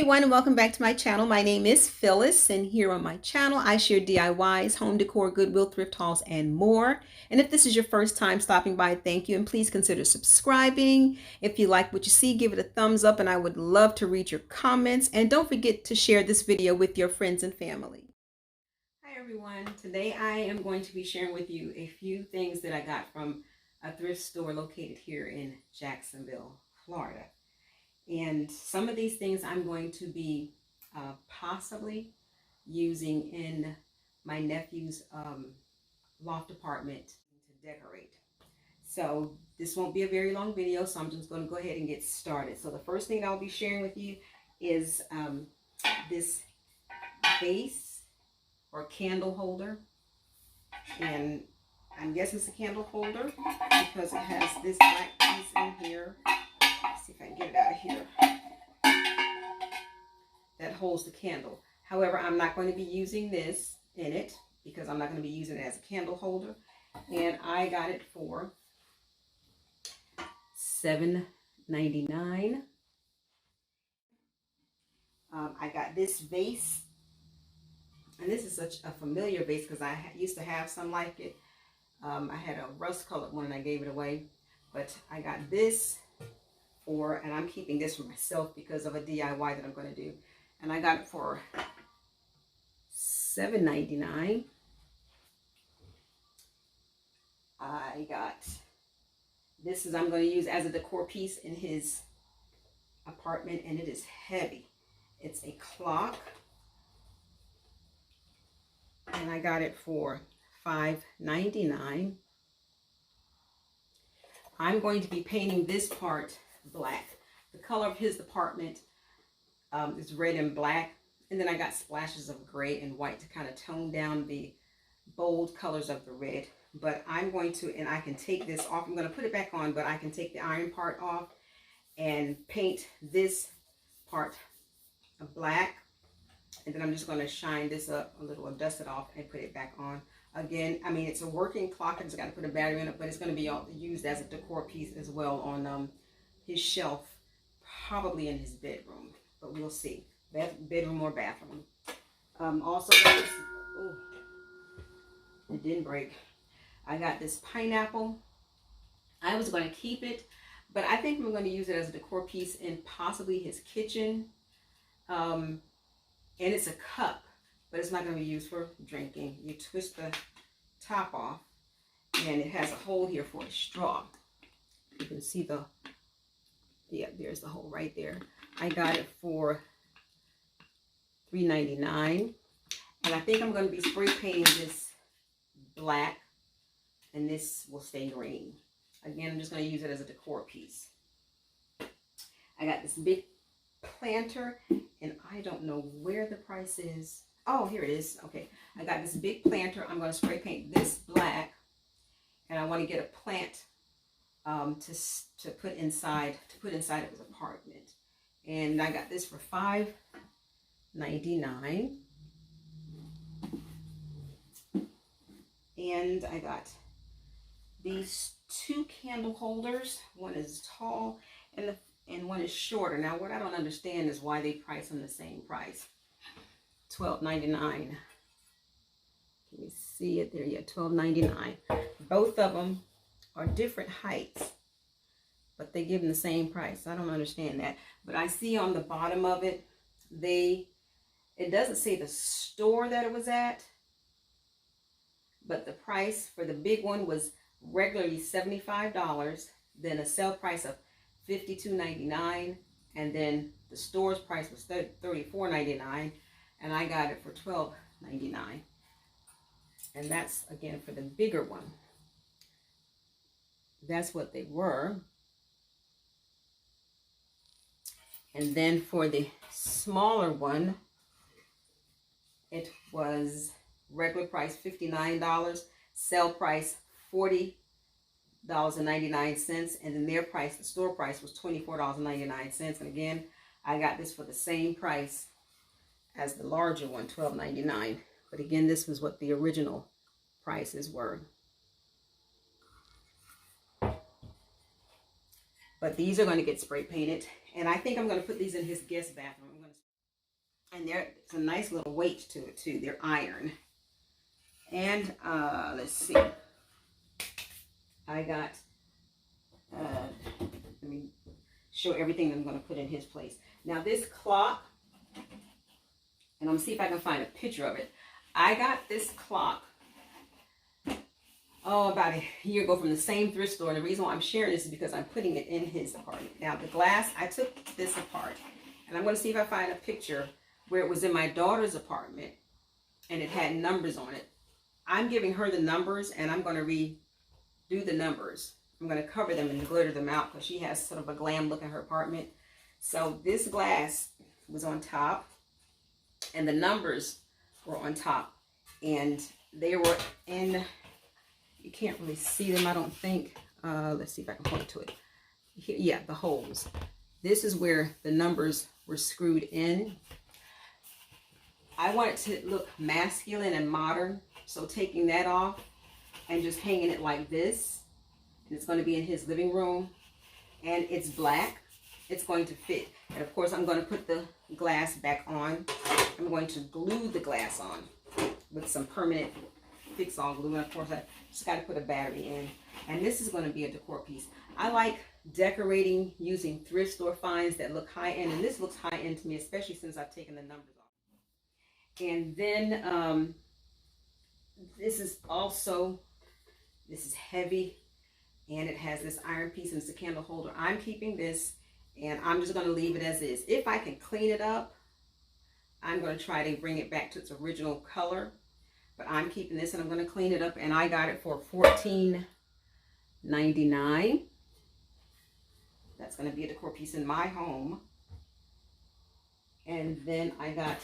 everyone, and welcome back to my channel. My name is Phyllis, and here on my channel I share DIYs, home decor, Goodwill, thrift hauls, and more. And if this is your first time stopping by, thank you, and please consider subscribing. If you like what you see, give it a thumbs up, and I would love to read your comments. And don't forget to share this video with your friends and family. Hi everyone, today I am going to be sharing with you a few things that I got from a thrift store located here in Jacksonville, Florida. And some of these things I'm going to be possibly using in my nephew's loft apartment to decorate. So this won't be a very long video, so I'm just going to go ahead and get started. So the first thing I'll be sharing with you is this vase or candle holder. And I guess it's a candle holder because it has this black piece in here. See if I can get it out of here. That holds the candle. However, I'm not going to be using this in it because I'm not going to be using it as a candle holder. And I got it for $7.99. I got this vase, and this is such a familiar vase because I used to have some like it. I had a rust colored one and I gave it away, but I got this and I'm keeping this for myself because of a DIY that I'm going to do. And I got it for $7.99. I got this I'm going to use as a decor piece in his apartment, and it is heavy. It's a clock, and I got it for $5.99. I'm going to be painting this part black. The color of his apartment is red and black, and then I got splashes of gray and white to kind of tone down the bold colors of the red. But I'm going to, and I can take this off. I'm going to put it back on, but I can take the iron part off and paint this part black, and then I'm just going to shine this up a little, or dust it off and put it back on. Again, I mean, it's a working clock. I just got to put a battery in it, but it's going to be used as a decor piece as well on his shelf, probably in his bedroom, but we'll see. Bedroom or bathroom. Also got this, oh, it didn't break. I got this pineapple. I was going to keep it, but I think we're going to use it as a decor piece in possibly his kitchen. And it's a cup, but it's not going to be used for drinking. You twist the top off, and it has a hole here for a straw. You can see there's the hole right there. I got it for $3.99, and I think I'm going to be spray painting this black, and this will stay green. Again, I'm just going to use it as a decor piece. I got this big planter, and I don't know where the price is. Oh, here it is. Okay, I got this big planter. I'm going to spray paint this black, and I want to get a plant to put inside of his apartment. And I got this for $5.99. And I got these two candle holders. One is tall and one is shorter. Now, what I don't understand is why they price them the same price. $12.99. Can you see it there? Yeah, $12.99. Both of them are different heights, but they give them the same price. I don't understand that. But I see on the bottom of it, it doesn't say the store that it was at, but the price for the big one was regularly $75, then a sale price of $52.99, and then the store's price was $34.99, and I got it for $12.99. And that's, again, for the bigger one. That's what they were. And then for the smaller one, it was regular price $59, sale price $40.99, and then their price, the store price, was $24.99. And again, I got this for the same price as the larger one, $12.99. But again, this was what the original prices were. But these are going to get spray painted, and I think I'm going to put these in his guest bathroom. And there's a nice little weight to it too. They're iron. And let's see. I got, let me show everything I'm going to put in his place. Now this clock, and I'm going to see if I can find a picture of it. I got this clock, about a year ago from the same thrift store. And the reason why I'm sharing this is because I'm putting it in his apartment. Now the glass, I took this apart. And I'm going to see if I find a picture where it was in my daughter's apartment and it had numbers on it. I'm giving her the numbers and I'm going to redo the numbers. I'm going to cover them and glitter them out because she has sort of a glam look in her apartment. So this glass was on top and the numbers were on top, and they were in, you can't really see them, I don't think. Let's see if I can point to it. Here, yeah, the holes. This is where the numbers were screwed in. I want it to look masculine and modern, so taking that off and just hanging it like this, and it's going to be in his living room, and it's black. It's going to fit. And of course I'm going to put the glass back on. I'm going to glue the glass on with some permanent fix-all glue, and of course I just got to put a battery in. And this is going to be a decor piece. I like decorating using thrift store finds that look high-end, and this looks high-end to me, especially since I've taken the numbers off. And then this is heavy, and it has this iron piece, and it's a candle holder. I'm keeping this, and I'm just going to leave it as is. If I can clean it up, I'm going to try to bring it back to its original color. But I'm keeping this, and I'm going to clean it up, and I got it for $14.99. That's going to be a decor piece in my home. And then I got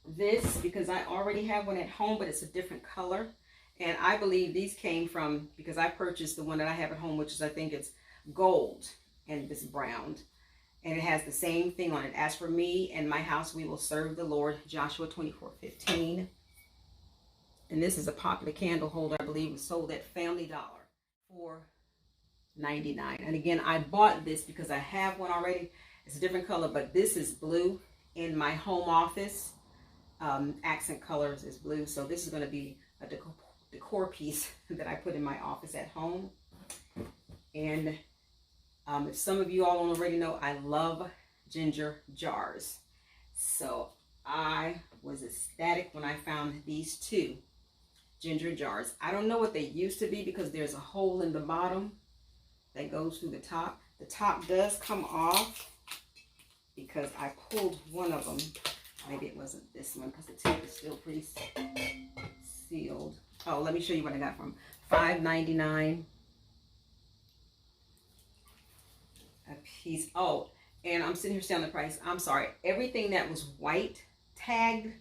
this because I already have one at home, but it's a different color. And I believe these came from, because I purchased the one that I have at home, which is, I think it's gold and this brown. And it has the same thing on it. As for me and my house, we will serve the Lord. Joshua 24:15. And this is a popular candle holder. I believe it was sold at Family Dollar for $4.99. And again, I bought this because I have one already. It's a different color, but this is blue in my home office. Accent colors is blue. So this is going to be a decor piece that I put in my office at home. And if some of you all don't already know, I love ginger jars. So I was ecstatic when I found these two ginger jars. I don't know what they used to be because there's a hole in the bottom that goes through the top. The top does come off because I pulled one of them. Maybe it wasn't this one because the tape is still pretty sealed. Oh, let me show you what I got from $5.99 a piece. Oh, and I'm sitting here saying the price. I'm sorry. Everything that was white tagged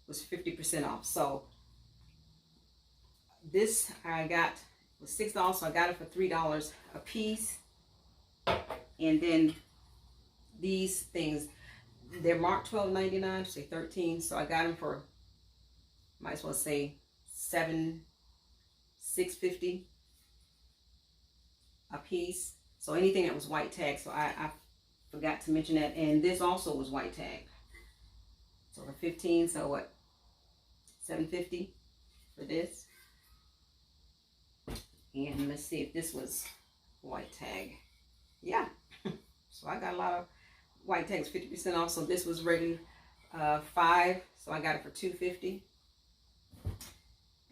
was 50% off. So this I got was $6, so I got it for $3 a piece. And then these things, they're marked $12.99, say $13. So I got them for, might as well say $6.50 a piece. So anything that was white tag, so I forgot to mention that. And this also was white tag. So for 15, so what? $7.50 for this. And let's see if this was white tag. Yeah. So I got a lot of white tags, 50% off. So this was regular $5, so I got it for $2.50.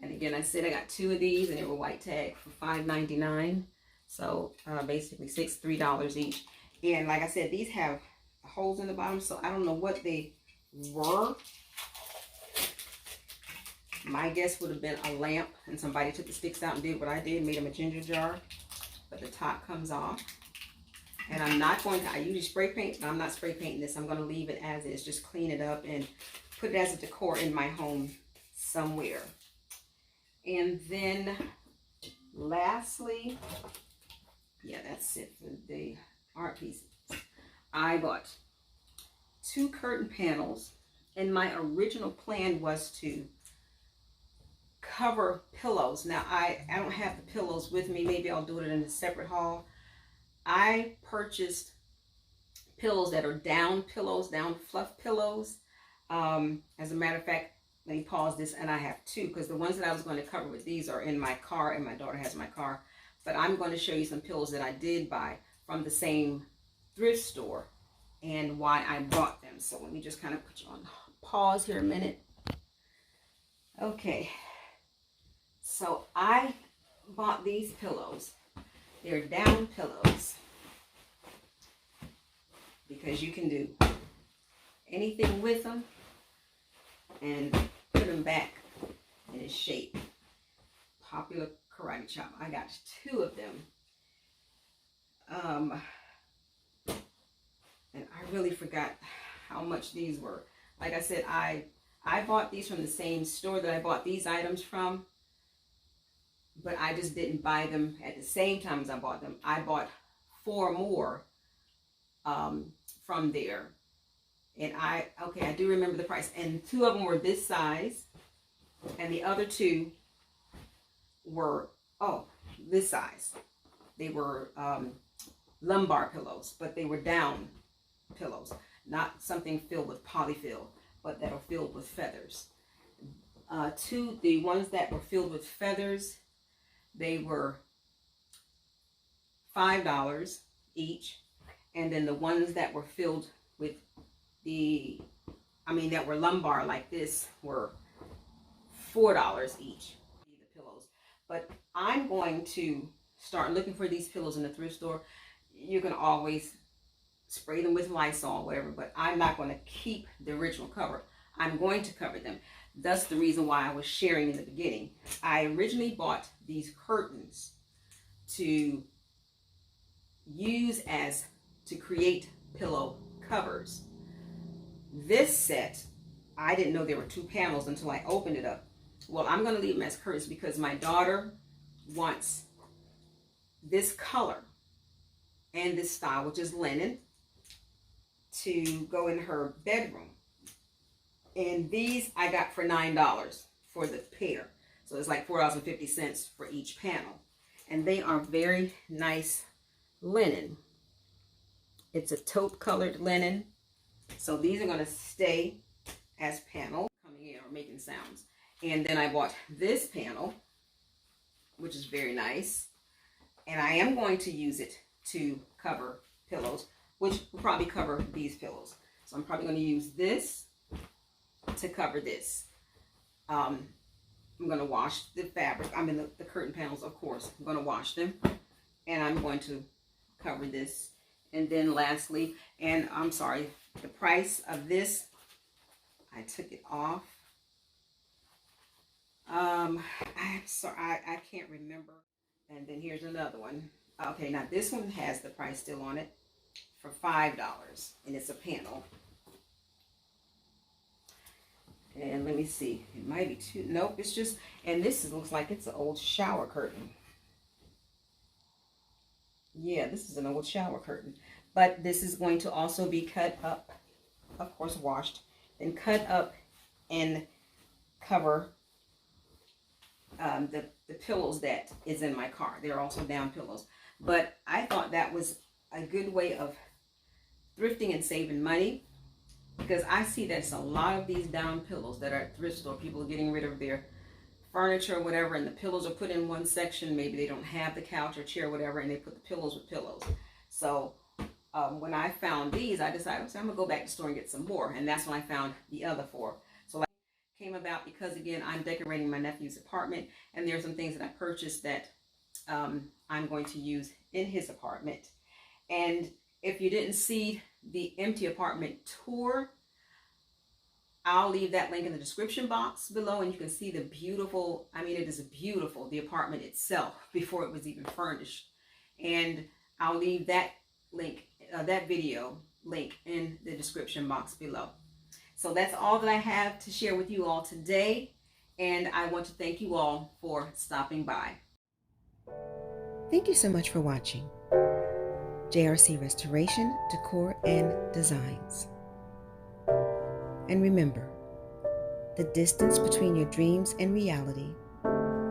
And again, I said I got two of these, and they were white tag for $5.99. So basically $3 each. And like I said, these have holes in the bottom, so I don't know what they were. My guess would have been a lamp, and somebody took the sticks out and did what I did, made them a ginger jar. But the top comes off. And I'm not going to, I usually spray paint, but I'm not spray painting this. I'm going to leave it as is, just clean it up and put it as a decor in my home somewhere. And then lastly, yeah, that's it for the art pieces. I bought 2 curtain panels, and my original plan was to cover pillows. Now I don't have the pillows with me. Maybe I'll do it in a separate haul. I purchased pillows that are down pillows, down fluff pillows. As a matter of fact, let me pause this, and I have two, because the ones that I was going to cover with these are in my car, and my daughter has my car. But I'm going to show you some pillows that I did buy from the same thrift store and why I bought them. So let me just kind of put you on pause here a minute. Okay, so I bought these pillows. They're down pillows because you can do anything with them and put them back in a shape. Popular Karate Chop. I got two of them. And I really forgot how much these were. Like I said, I bought these from the same store that I bought these items from, but I just didn't buy them at the same time as I bought them. I bought 4 more from there. And I do remember the price. And 2 of them were this size, and the other 2 were, this size. They were lumbar pillows, but they were down pillows, not something filled with polyfill, but that are filled with feathers. The ones that were filled with feathers, they were $5 each, and then the ones that were filled with that were lumbar like this were $4 each. The pillows, but I'm going to start looking for these pillows in the thrift store. You can always spray them with Lysol, whatever, but I'm not going to keep the original cover. I'm going to cover them. That's the reason why I was sharing in the beginning. I originally bought these curtains to use to create pillow covers. This set, I didn't know there were 2 panels until I opened it up. Well, I'm going to leave them as curtains because my daughter wants this color and this style, which is linen, to go in her bedroom. And these I got for $9 for the pair. So it's like $4.50 for each panel. And they are very nice linen. It's a taupe colored linen. So these are going to stay as panels coming in or making sounds. And then I bought this panel, which is very nice. And I am going to use it to cover pillows, which will probably cover these pillows. So I'm probably going to use this to cover this. I'm going to wash the fabric. The curtain panels, of course. I'm going to wash them. And I'm going to cover this. And then lastly, and I'm sorry, the price of this, I took it off. I'm sorry, I can't remember. And then here's another one. Okay, now this one has the price still on it for $5, and it's a panel. And let me see, it might be 2. Nope, it's just, and this looks like it's an old shower curtain. Yeah, this is an old shower curtain. But this is going to also be cut up, of course washed, then cut up and cover the pillows that is in my car. They're also down pillows. But I thought that was a good way of thrifting and saving money, because I see that's a lot of these down pillows that are at thrift store. People are getting rid of their furniture or whatever, and the pillows are put in one section. Maybe they don't have the couch or chair or whatever, and they put the pillows with pillows. So when I found these, I decided, okay, I'm gonna go back to the store and get some more, and that's when I found the other 4. So like, came about because, again, I'm decorating my nephew's apartment, and there's some things that I purchased that I'm going to use in his apartment. And if you didn't see the empty apartment tour, I'll leave that link in the description box below, and you can see the beautiful, it is beautiful, the apartment itself before it was even furnished. And I'll leave that link, that video link in the description box below. So that's all that I have to share with you all today, and I want to thank you all for stopping by. Thank you so much for watching JRC Restoration, Decor, and Designs. And remember, the distance between your dreams and reality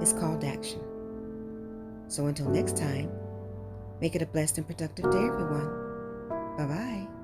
is called action. So until next time, make it a blessed and productive day, everyone. Bye-bye.